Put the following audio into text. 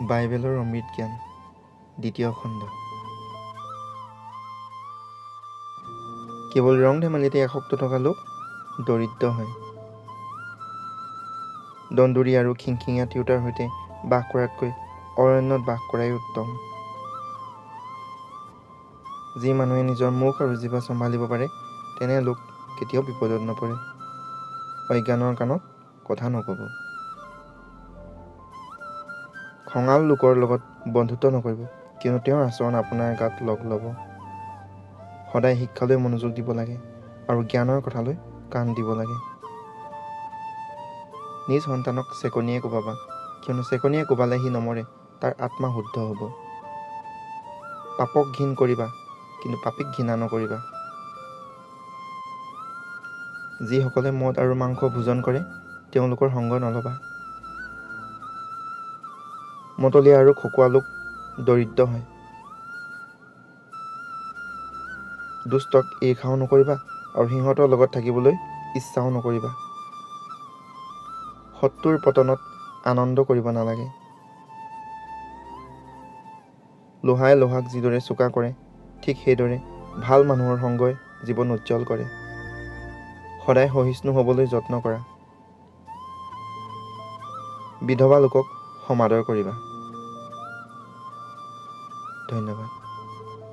বাইবেলৰ অমৃত জ্ঞান ২য় খণ্ড। কেৱল ৰং ধেমালিতে আসক্ত থকা লোক দৰিদ্ৰ হয়। দন্দুৰী আৰু খিংখিঙীয়া তিৰোতাৰ সৈতে বাস কৰাতকৈ অৰণ্যত বাস কৰাই উত্তম। যি মানুহে নিজৰ মুখ আৰু জিভা চম্ভালিব পাৰে তেনে লোক কেতিয়াও বিপদত নপৰে। অজ্ঞানৰ কাণত কথা নক'ব। খঙাল লোকৰ লগত বন্ধুত্ব নকৰিব, কিয়নো তেওঁৰ আচৰণ আপোনাৰ গাত লগ ল'ব। সদায় শিক্ষালৈ মনোযোগ দিব লাগে আৰু জ্ঞানৰ কথালৈ কাণ দিব লাগে। নিজ সন্তানক চেকনিয়ে কোবাবা, কিয়নো চেকনিয়ে কোবালে সি নমৰে, তাৰ আত্মা শুদ্ধ হ'ব। পাপক ঘিণ কৰিবা, কিন্তু পাপীক ঘৃণা নকৰিবা। যিসকলে মদ আৰু মাংস ভোজন কৰে তেওঁলোকৰ সংগ নল'বা। মতলীয়া আৰু খকুৱা লোক দৰিদ্ৰ হয়। দুষ্টক ঈৰ্ষাও নকৰিবা আৰু সিহঁতৰ লগত থাকিবলৈ ইচ্ছাও নকৰিবা। শত্ৰুৰ পতনত আনন্দ কৰিব নালাগে। লোহাই লোহাক যিদৰে চোকা কৰে, ঠিক সেইদৰে ভাল মানুহৰ সংগই জীৱন উজ্জ্বল কৰে। সদায় সহিষ্ণু হ'বলৈ যত্ন কৰা। বিধৱা লোকক সমাদৰ কৰিবা। ধন্যবাদ।